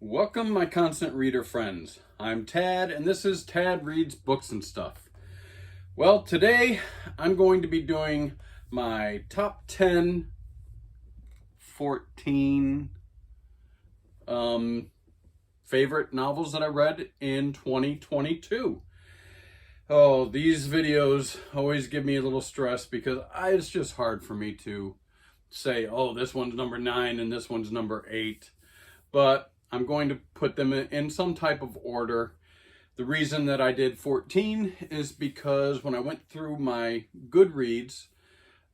Welcome, my constant reader friends. I'm Tad, and this is Tad Reads Books and Stuff. Well, today I'm going to be doing my top 10, 14 favorite novels that I read in 2022. Oh, these videos always give me a little stress because it's just hard for me to say, oh, this one's number 9 and this one's number 8. But I'm going to put them in some type of order. The reason that I did 14 is because when I went through my Goodreads,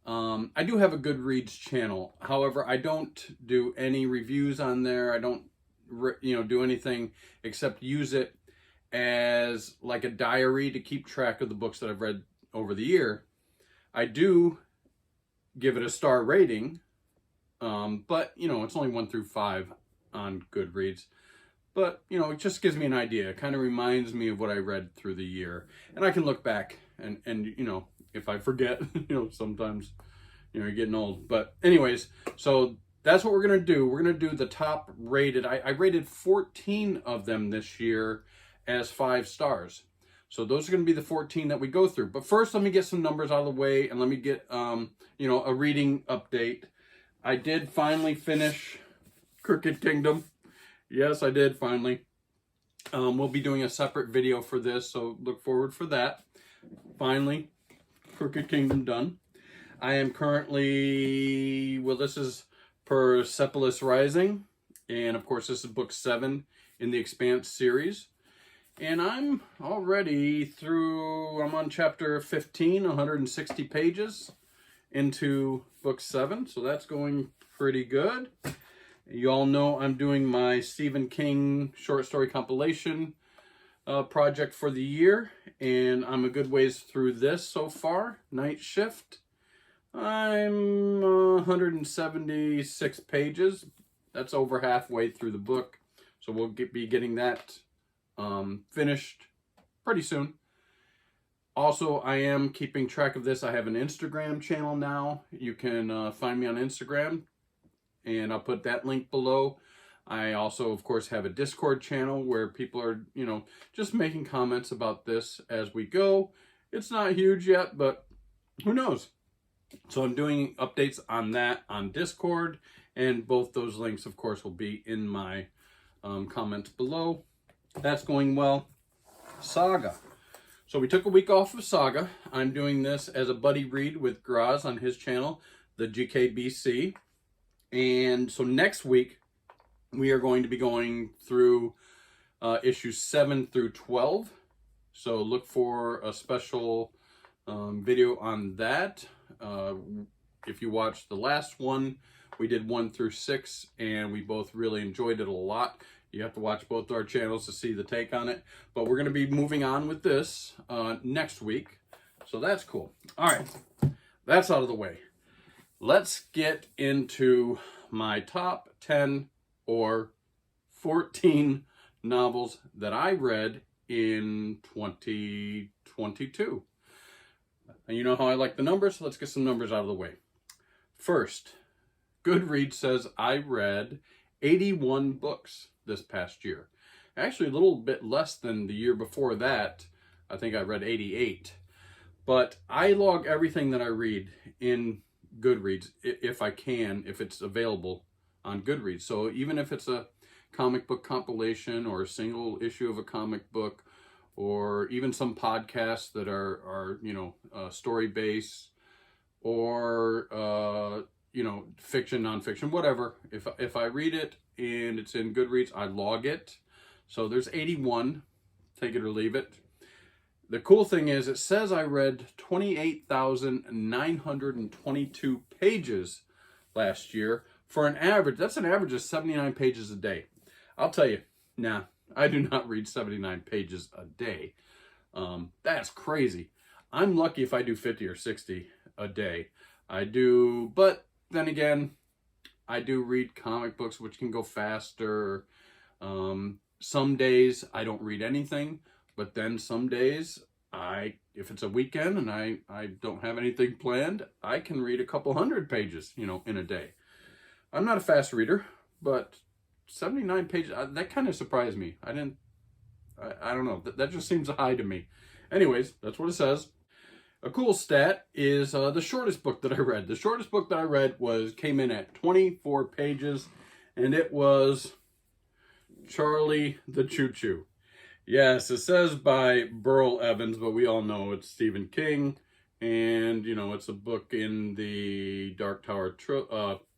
I do have a Goodreads channel. However, I don't do any reviews on there. I don't, do anything except use it as like a diary to keep track of the books that I've read over the year. I do give it a star rating, but it's only 1 through 5 on Goodreads. But, it just gives me an idea. It kind of reminds me of what I read through the year. And I can look back and if I forget, sometimes, you're getting old. But anyways, so that's what we're going to do. We're going to do the top rated. I rated 14 of them this year as 5 stars. So those are going to be the 14 that we go through. But first, let me get some numbers out of the way and let me get, a reading update. I did finally finish Crooked Kingdom. Yes, I did finally. We'll be doing a separate video for this, so look forward for that. Finally, Crooked Kingdom done. I am currently, this is Persepolis Rising, and of course this is book 7 in the Expanse series. And I'm already through, I'm on chapter 15, 160 pages into book 7, so that's going pretty good. You all know I'm doing my Stephen King short story compilation project for the year, and I'm a good ways through this so far. Night Shift. I'm 176 pages. That's over halfway through the book, so we'll be getting that finished pretty soon. Also, I am keeping track of this. I have an Instagram channel now. You can find me on Instagram, and I'll put that link below. I also, of course, have a Discord channel where people are, just making comments about this as we go. It's not huge yet, but who knows? So I'm doing updates on that on Discord, and both those links, of course, will be in my comments below. That's going well. Saga. So we took a week off of Saga. I'm doing this as a buddy read with Graz on his channel, the GKBC. And so next week, we are going to be going through issues 7 through 12. So look for a special video on that. If you watched the last one, we did 1 through 6, and we both really enjoyed it a lot. You have to watch both our channels to see the take on it. But we're going to be moving on with this next week. So that's cool. All right, that's out of the way. Let's get into my top 10 or 14 novels that I read in 2022. And you know how I like the numbers, so let's get some numbers out of the way. First, Goodreads says I read 81 books this past year. Actually, a little bit less than the year before that. I think I read 88. But I log everything that I read in Goodreads if I can, if it's available on Goodreads. So even if it's a comic book compilation or a single issue of a comic book, or even some podcasts that are story based, or fiction, nonfiction, whatever. If I read it and it's in Goodreads, I log it. So there's 81. Take it or leave it. The cool thing is, it says I read 28,922 pages last year for an average. That's an average of 79 pages a day. I'll tell you, nah, I do not read 79 pages a day. That's crazy. I'm lucky if I do 50 or 60 a day. I do, but then again, I do read comic books, which can go faster. Some days I don't read anything. But then some days, if it's a weekend and I don't have anything planned, I can read a couple hundred pages, in a day. I'm not a fast reader, but 79 pages. That kind of surprised me. I don't know. That just seems high to me. Anyways, that's what it says. A cool stat is the shortest book that I read. The shortest book that I read came in at 24 pages, and it was Charlie the Choo Choo. Yes, it says by Burl Evans, but we all know it's Stephen King, and you know it's a book in the Dark Tower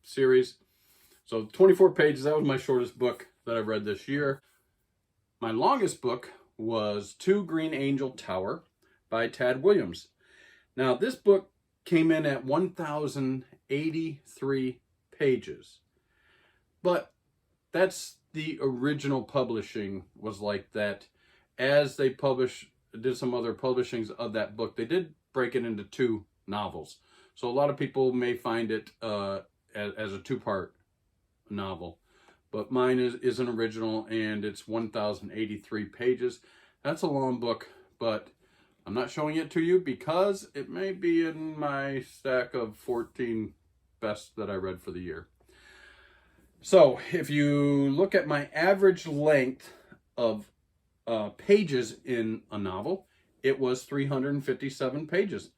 series. So 24 pages. That was my shortest book that I read this year. My longest book was Two Green Angel Tower by Tad Williams. Now, this book came in at 1,083 pages, but that's the original publishing was like that. As they did some other publishings of that book, they did break it into 2 novels. So a lot of people may find it as a 2-part novel, but mine is an original, and it's 1,083 pages. That's a long book, but I'm not showing it to you because it may be in my stack of 14 best that I read for the year. So if you look at my average length of pages in a novel, it was 357 pages.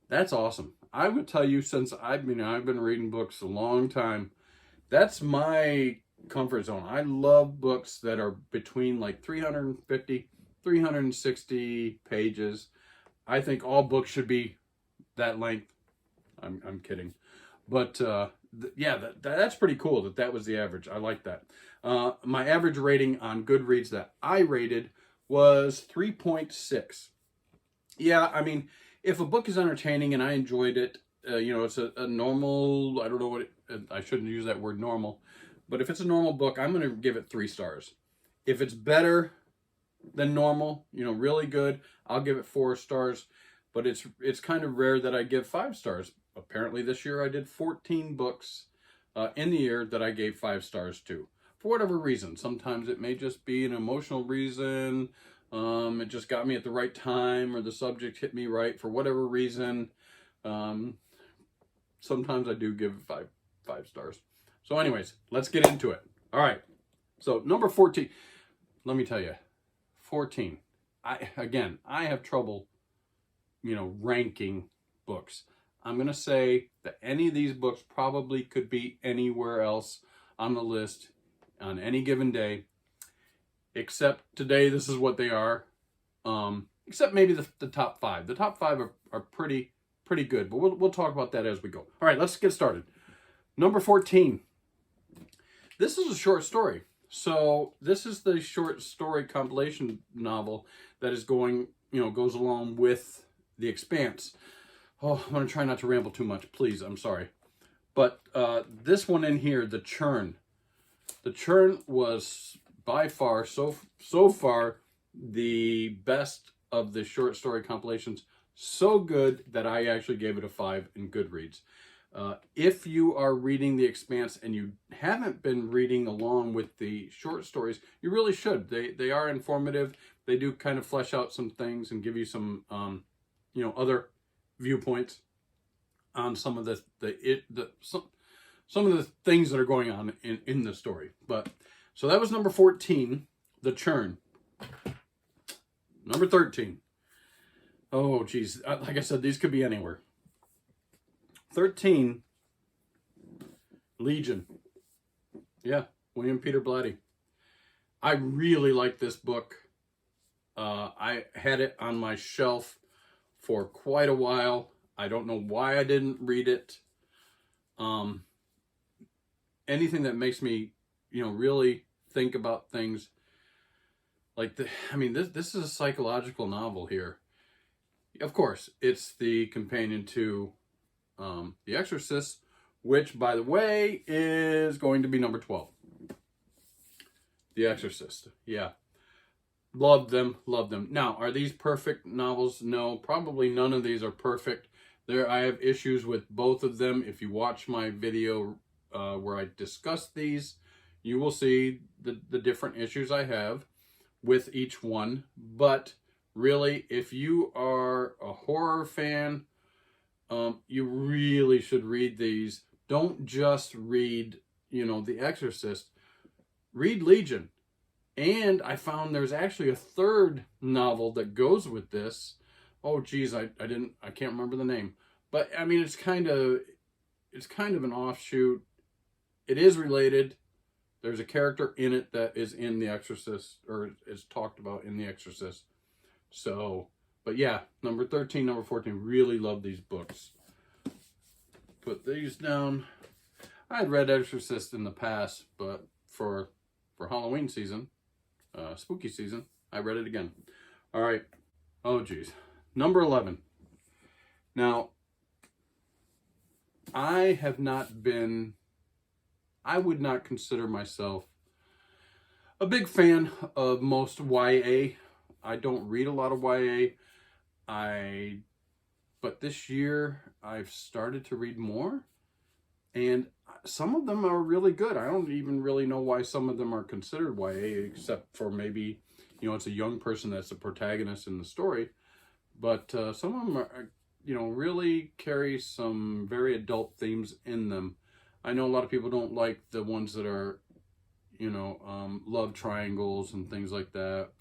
That's awesome. I would tell you, since I've been reading books a long time, that's my comfort zone. I love books that are between like 350 360 pages. I think all books should be that length. I'm kidding, but yeah, that's pretty cool that was the average. I like that. My average rating on Goodreads that I rated was 3.6. Yeah, I mean, if a book is entertaining and I enjoyed it, you know, it's a normal, I don't know what I shouldn't use that word normal, but if it's a normal book, I'm going to give it 3 stars. If it's better than normal, you know, really good, I'll give it 4 stars. But it's kind of rare that I give 5 stars. Apparently this year I did 14 books in the year that I gave 5 stars to, for whatever reason. Sometimes it may just be an emotional reason. It just got me at the right time, or the subject hit me right for whatever reason. Sometimes I do give 5 stars. So anyways, let's get into it. All right. So number 14, let me tell you, 14. I have trouble, you know, ranking books. I'm going to say that any of these books probably could be anywhere else on the list on any given day, except today this is what they are. Except maybe the top 5. The top 5 are pretty good, but we'll talk about that as we go. All right, let's get started. Number 14. This is a short story. So this is the short story compilation novel that is goes along with The Expanse. Oh, I'm going to try not to ramble too much, please. I'm sorry. But this one in here, The Churn. The Churn was by far, so far, the best of the short story compilations. So good that I actually gave it a 5 in Goodreads. If you are reading The Expanse and you haven't been reading along with the short stories, you really should. They are informative. They do kind of flesh out some things and give you some other viewpoints on some of some of the things that are going on in the story. But so that was number 14, The Churn. Number 13. Oh geez, like I said, these could be anywhere. 13, Legion. Yeah, William Peter Blatty. I really like this book. I had it on my shelf for quite a while. I don't know why I didn't read it. Anything that makes me, really think about things like this is a psychological novel here. Of course, it's the companion to The Exorcist, which, by the way, is going to be number 12. The Exorcist. Yeah. Love them. Now, are these perfect novels? No, probably none of these are perfect. I have issues with both of them. If you watch my video where I discuss these, you will see the different issues I have with each one. But really, if you are a horror fan, you really should read these. Don't just read, The Exorcist. read Legion. And I found there's actually a third novel that goes with this. Oh geez, I can't remember the name. But I mean, it's kind of an offshoot. It is related. There's a character in it that is in The Exorcist, or is talked about in The Exorcist. So, but yeah, number 13, number 14, really love these books. Put these down. I had read Exorcist in the past, but for Halloween season, spooky season, I read it again. All right. Oh geez. Number 11. Now, I would not consider myself a big fan of most YA. I don't read a lot of YA. But this year I've started to read more, and some of them are really good. I don't even really know why some of them are considered YA, except for maybe, it's a young person that's the protagonist in the story. But some of them are, really carry some very adult themes in them. I know a lot of people don't like the ones that are, love triangles and things like that.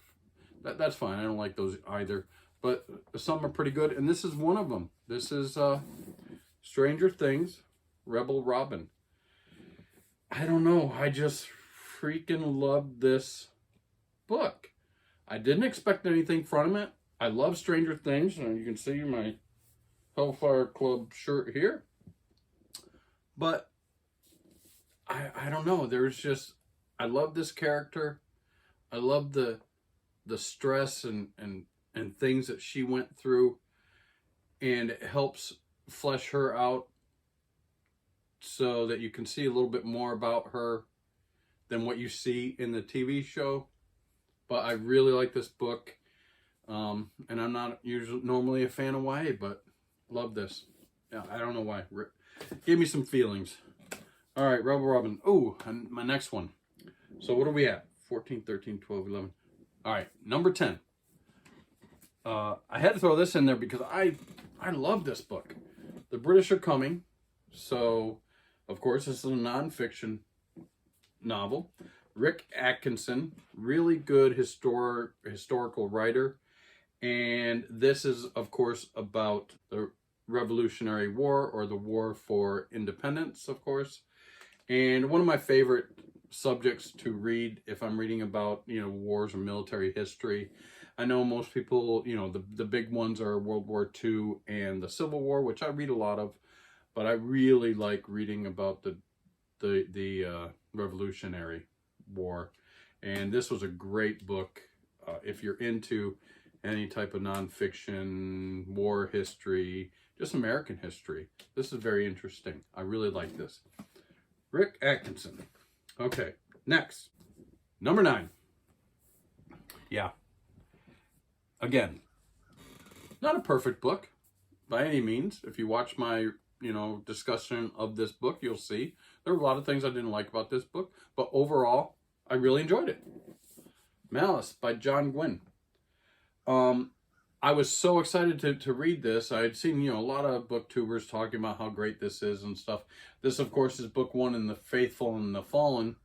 That's fine. I don't like those either. But some are pretty good, and this is one of them. This is Stranger Things, Rebel Robin. I don't know. I just freaking love this book. I didn't expect anything from it. I love Stranger Things, and you can see my Hellfire Club shirt here. But I don't know. There's just, I love this character. I love the stress and things that she went through, and it helps flesh her out so that you can see a little bit more about her than what you see in the TV show. But I really like this book, and I'm not normally a fan of YA, but love this. Yeah, I don't know why. Gave me some feelings. All right, Rebel Robin. Oh, and my next one. So what are we at? 14, 13, 12, 11. All right, number 10. I had to throw this in there because I love this book. The British Are Coming. So, of course, this is a nonfiction novel. Rick Atkinson, really good historical writer. And this is, of course, about the Revolutionary War, or the War for Independence, of course. And one of my favorite subjects to read if I'm reading about, wars or military history. I know most people, the big ones are World War II and the Civil War, which I read a lot of, but I really like reading about the Revolutionary War. And this was a great book if you're into any type of nonfiction, war history, just American history. This is very interesting. I really like this. Rick Atkinson. Okay, next. Number 9. Yeah. Again, not a perfect book by any means. If you watch my, discussion of this book, you'll see there were a lot of things I didn't like about this book, but overall, I really enjoyed it. Malice by John Gwynne. I was so excited to read this. I had seen, a lot of booktubers talking about how great this is and stuff. This, of course, is book 1 in the Faithful and the Fallen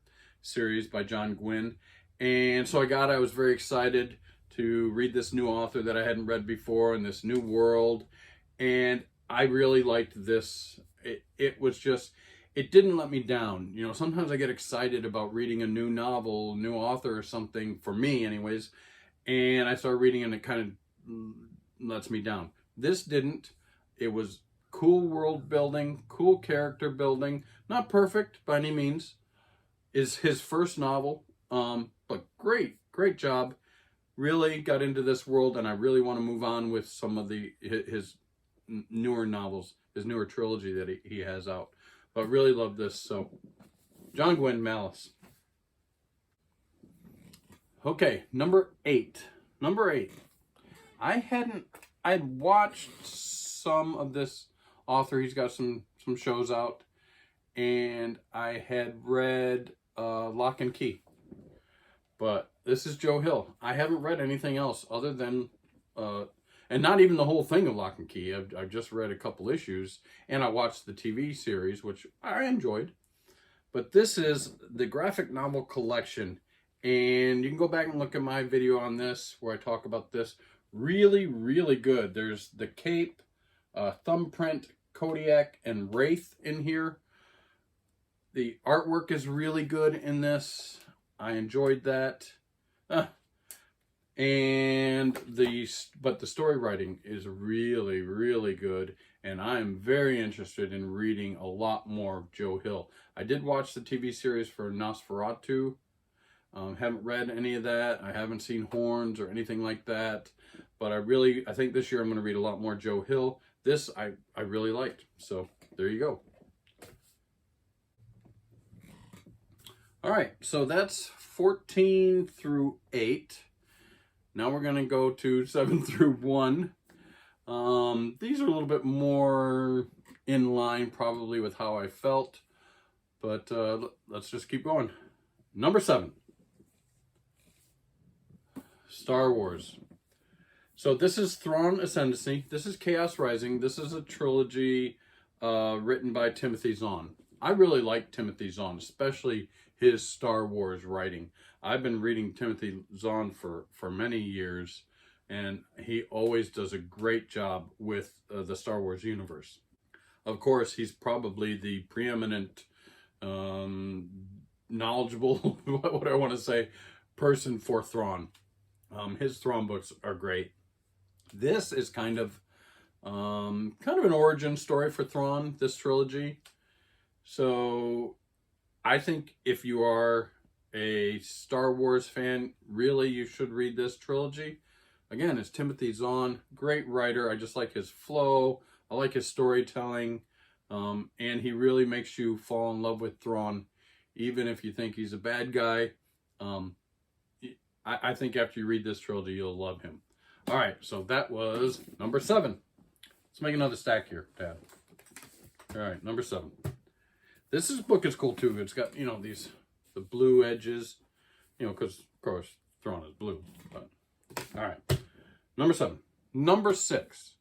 series by John Gwynne. And so I was very excited to read this new author that I hadn't read before in this new world. And I really liked this. It was just, it didn't let me down. Sometimes I get excited about reading a new novel, new author or something, for me anyways. And I start reading and it kind of lets me down. This didn't. It was cool world building, cool character building. Not perfect by any means. Is his first novel, but great job. Really got into this world, and I really want to move on with some of his newer novels, his newer trilogy that he has out. But really love this. So, John Gwynne, Malice. Okay, number 8. Number 8. I'd watched some of this author. He's got some shows out, and I had read Lock and Key. But this is Joe Hill. I haven't read anything else other than, and not even the whole thing of Lock and Key. I've just read a couple issues, and I watched the TV series, which I enjoyed. But this is the graphic novel collection. And you can go back and look at my video on this where I talk about this. Really, really good. There's the Cape, Thumbprint, Kodiak, and Wraith in here. The artwork is really good in this. I enjoyed that. But the story writing is really, really good. And I'm very interested in reading a lot more of Joe Hill. I did watch the TV series for Nosferatu. Haven't read any of that. I haven't seen Horns or anything like that. But I think this year I'm going to read a lot more Joe Hill. This I really liked. So there you go. All right, so that's 14 through 8. Now we're going to go to 7 through 1. These are a little bit more in line probably with how I felt. But let's just keep going. Number 7. Star Wars. So this is Thrawn Ascendancy. This is Chaos Rising. This is a trilogy written by Timothy Zahn. I really like Timothy Zahn, especially his Star Wars writing. I've been reading Timothy Zahn for many years, and he always does a great job with the Star Wars universe. Of course, he's probably the preeminent, knowledgeable, what would I want to say, person for Thrawn. His Thrawn books are great. This is kind of an origin story for Thrawn, this trilogy. So I think if you are a Star Wars fan, really you should read this trilogy. Again, it's Timothy Zahn, great writer. I just like his flow. I like his storytelling. And he really makes you fall in love with Thrawn, even if you think he's a bad guy. I think after you read this trilogy, you'll love him. All right, so that was number 7. Let's make another stack here, Dad. All right, number 7. This book is cool too. It's got, the blue edges, because of course Thrawn is blue. But all right, number 7. Number 6.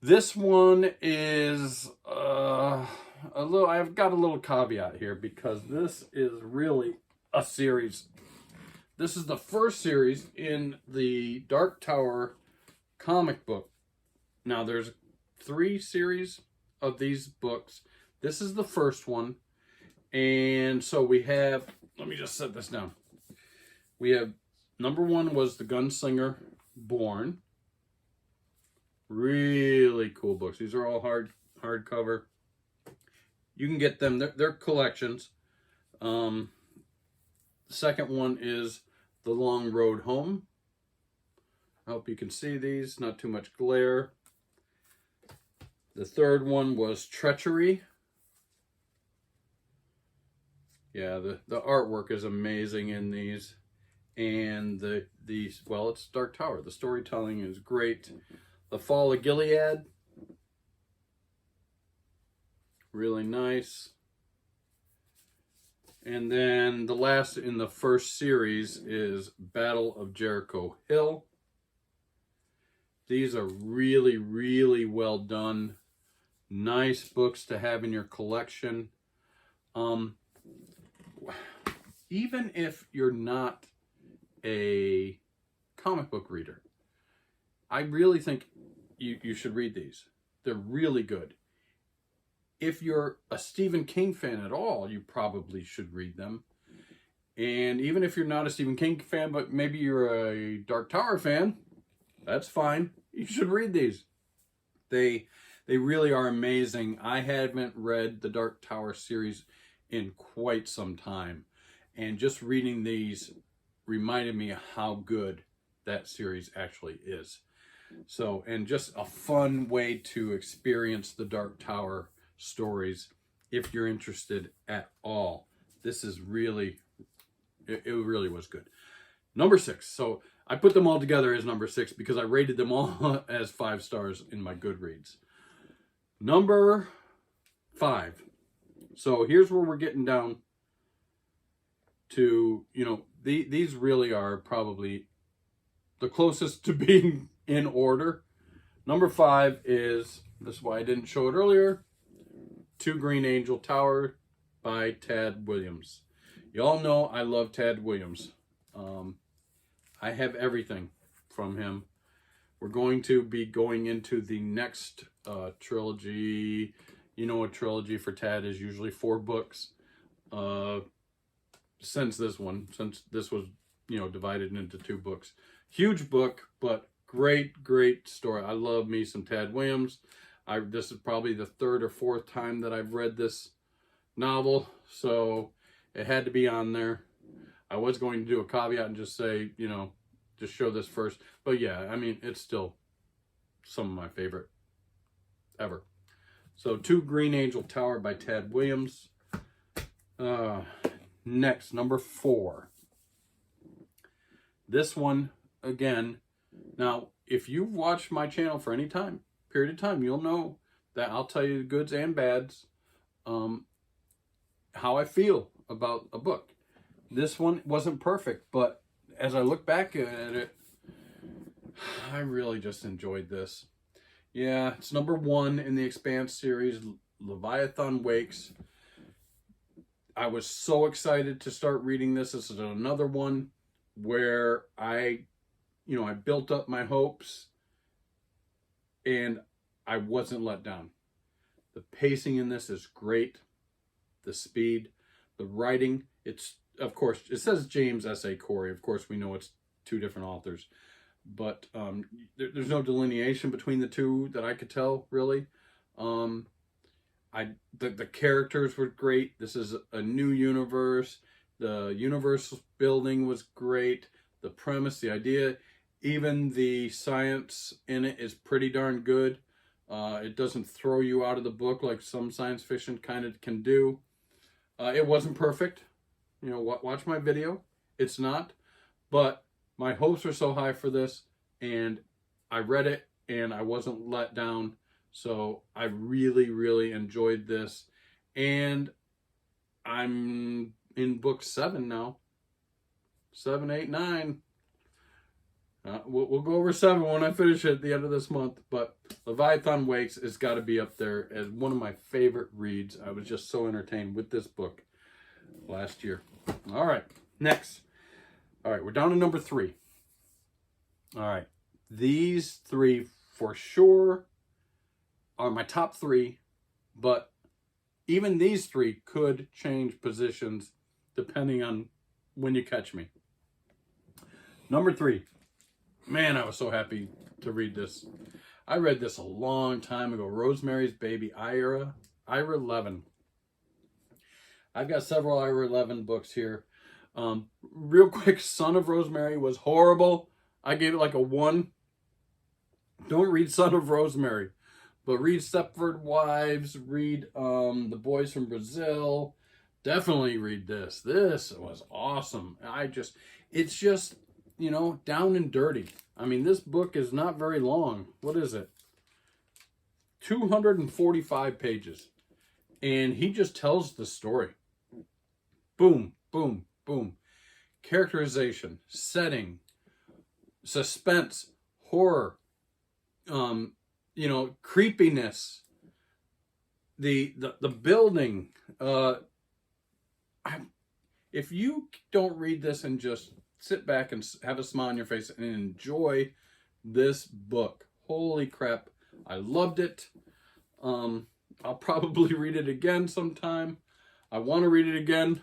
This one is I've got a little caveat here because this is really a series. This is the first series in the Dark Tower comic book. Now there's 3 series of these books. This is the first one. And so we have, let me just set this down. We have, number 1 was The Gunslinger Born. Really cool books. These are all hardcover. You can get them, they're collections. The second one is The Long Road Home. I hope you can see these, not too much glare. The third one was Treachery. Yeah, the artwork is amazing in these. And it's Dark Tower. The storytelling is great. The Fall of Gilead. Really nice. And then the last in the first series is Battle of Jericho Hill. These are really, really well done. Nice books to have in your collection. Even if you're not a comic book reader, I really think you should read these. They're really good. If you're a Stephen King fan at all, you probably should read them. And even if you're not a Stephen King fan, but maybe you're a Dark Tower fan, that's fine. You should read these. They really are amazing. I haven't read the Dark Tower series in quite some time. And just reading these reminded me of how good that series actually is. So, and just a fun way to experience the Dark Tower stories if you're interested at all. This is really, it really was good. Number 6. So I put them all together as number 6 because I rated them all as 5 stars in my Goodreads. Number 5. So here's where we're getting down to, these really are probably the closest to being in order. Number 5 is, this is why I didn't show it earlier, 2 Green Angel Tower by Tad Williams. Y'all know I love Tad Williams. I have everything from him. We're going to be going into the next trilogy. You know, a trilogy for Tad is usually 4 books. Since this was, you know, divided into 2 books. Huge book, but great story. I love me some Tad Williams. This is probably the 3rd or 4th time that I've read this novel, so it had to be on there. I was going to do a caveat and just say, you know, just show this first. But yeah, I mean, it's still some of my favorite ever. So 2 Green Angel Tower by Tad Williams. Next, number 4. This one, again, now, if you've watched my channel for any period of time, you'll know that I'll tell you the goods and bads, how I feel about a book. This one wasn't perfect, but as I look back at it, I really just enjoyed this. Yeah, it's number 1 in the Expanse series, Leviathan Wakes. I was so excited to start reading this. This is another one where I built up my hopes and I wasn't let down. The pacing in this is great. The speed, the writing, of course, it says James S.A. Corey. Of course, we know it's 2 different authors, but there's no delineation between the 2 that I could tell, really. The characters were great. This is a new universe. The universe building was great. The premise, the idea, even the science in it is pretty darn good. It doesn't throw you out of the book like some science fiction kind of can do. It wasn't perfect. You know, watch my video. It's not. But my hopes were so high for this, and I read it, and I wasn't let down. So I really enjoyed this. And I'm in book 7 now. 7, 8, 9. We'll go over 7 when I finish it at the end of this month. But Leviathan Wakes has got to be up there as one of my favorite reads. I was just so entertained with this book last year. All right, next. All right, we're down to number 3. All right, these 3 for sure are my top 3, but even these 3 could change positions depending on when you catch me. Number 3. Man, I was so happy to read this. I read this a long time ago. Rosemary's Baby, Ira Levin. I've got several Ira Levin books here. Real quick, Son of Rosemary was horrible. I gave it like a 1. Don't read Son of Rosemary, but read Stepford Wives, read The Boys from Brazil. Definitely read this. This was awesome. It's just, you know, down and dirty. I mean, this book is not very long. What is it? 245 pages. And he just tells the story. Boom, boom, boom. Characterization, setting, suspense, horror, you know, creepiness, the building. If you don't read this and just sit back and have a smile on your face and enjoy this book, holy crap, I loved it. I'll probably read it again sometime. I want to read it again,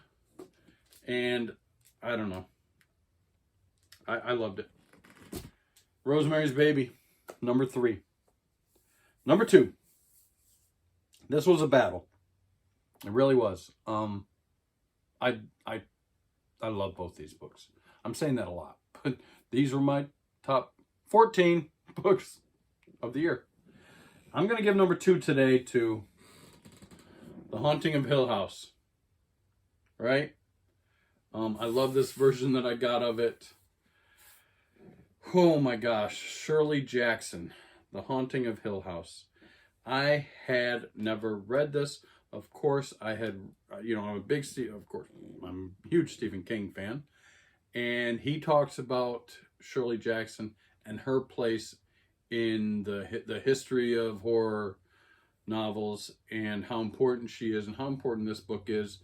and I don't know. I loved it. Rosemary's Baby, number 3. Number 2. This was a battle. It really was. I love both these books. I'm saying that a lot, but these were my top 14 books of the year. I'm going to give number 2 today to The Haunting of Hill House. Right? I love this version that I got of it. Oh my gosh, Shirley Jackson, The Haunting of Hill House. I had never read this. Of course, I had, you know, I'm a huge Stephen King fan. And he talks about Shirley Jackson and her place in the history of horror novels and how important she is and how important this book is.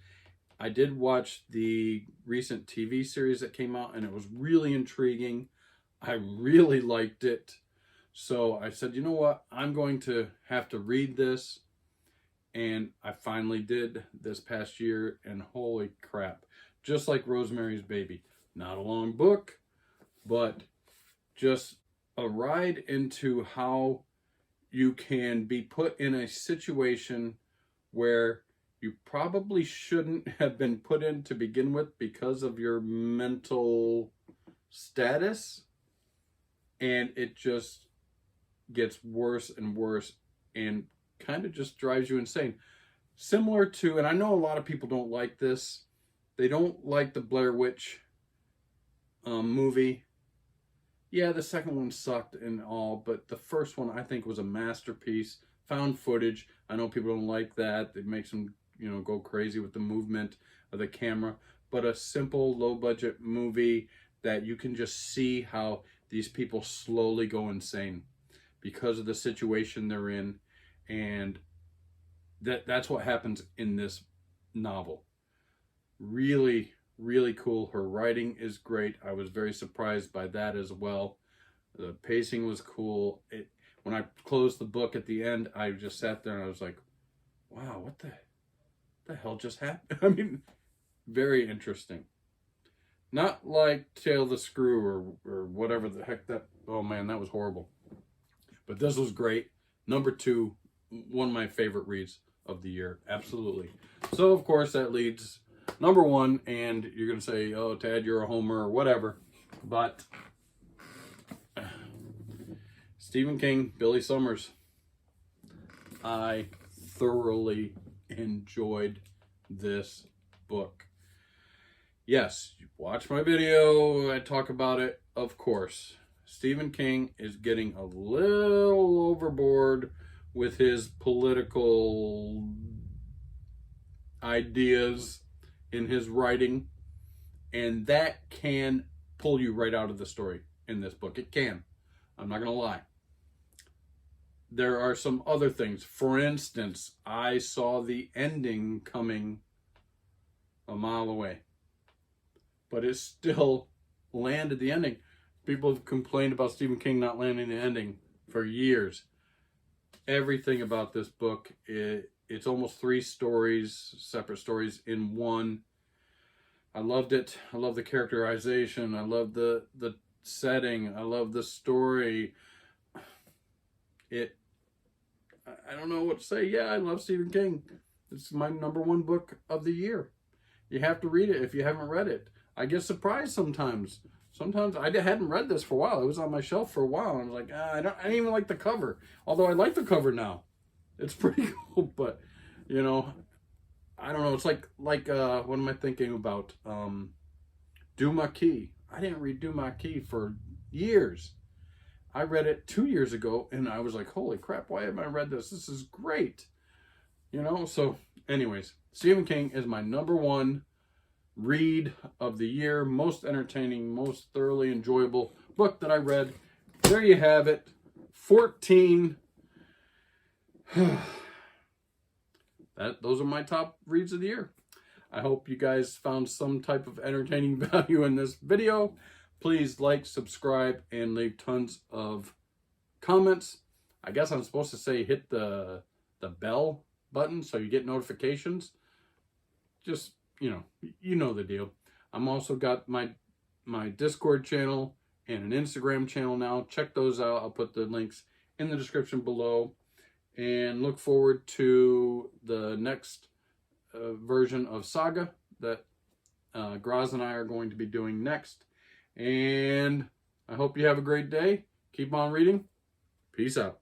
I did watch the recent TV series that came out, and it was really intriguing. I really liked it. So I said, you know what? I'm going to have to read this. And I finally did this past year, and holy crap. Just like Rosemary's Baby. Not a long book, but just a ride into how you can be put in a situation where you probably shouldn't have been put in to begin with because of your mental status. And it just gets worse and worse and kind of just drives you insane. Similar to, and I know a lot of people don't like this, they don't like the Blair Witch movie. Yeah, the second one sucked and all, but the first one I think was a masterpiece. Found footage. I know people don't like that. It makes them, go crazy with the movement of the camera. But a simple, low-budget movie that you can just see how these people slowly go insane because of the situation they're in. And that's what happens in this novel. Really, really cool. Her writing is great. I was very surprised by that as well. The pacing was cool. When I closed the book at the end, I just sat there and I was like, wow, what the hell just happened? I mean, very interesting. Not like Tale of the Screw or whatever the heck that, oh man, that was horrible. But this was great. Number 2, one of my favorite reads of the year. Absolutely. So, of course, that leads number 1, and you're going to say, oh, Tad, you're a homer or whatever. But Stephen King, Billy Summers. I thoroughly enjoyed this book. Yes, you watch my video, I talk about it, of course. Stephen King is getting a little overboard with his political ideas in his writing, and that can pull you right out of the story in this book. It can. I'm not going to lie. There are some other things. For instance, I saw the ending coming a mile away, but it still landed the ending. People have complained about Stephen King not landing the ending for years. Everything about this book, it's almost 3 stories, separate stories in one. I loved it. I love the characterization. I love the setting. I love the story. I don't know what to say. Yeah, I love Stephen King. It's my number 1 book of the year. You have to read it if you haven't read it. I get surprised sometimes. Sometimes I hadn't read this for a while. It was on my shelf for a while. And I was like, I didn't even like the cover. Although I like the cover now. It's pretty cool, but I don't know. It's like what am I thinking about? Dumaquis. I didn't read Dumaquis for years. I read it 2 years ago, and I was like, holy crap, why haven't I read this? This is great. So anyways, Stephen King is my number 1 read of the year. Most entertaining, most thoroughly enjoyable book that I read. There you have it. 14. Those are my top reads of the year. I hope you guys found some type of entertaining value in this video. Please like, subscribe, and leave tons of comments. I guess I'm supposed to say hit the bell button so you get notifications. Just, you know the deal. I'm also got my Discord channel and an Instagram channel now. Check those out. I'll put the links in the description below. And look forward to the next version of Saga that Graz and I are going to be doing next. And I hope you have a great day. Keep on reading. Peace out.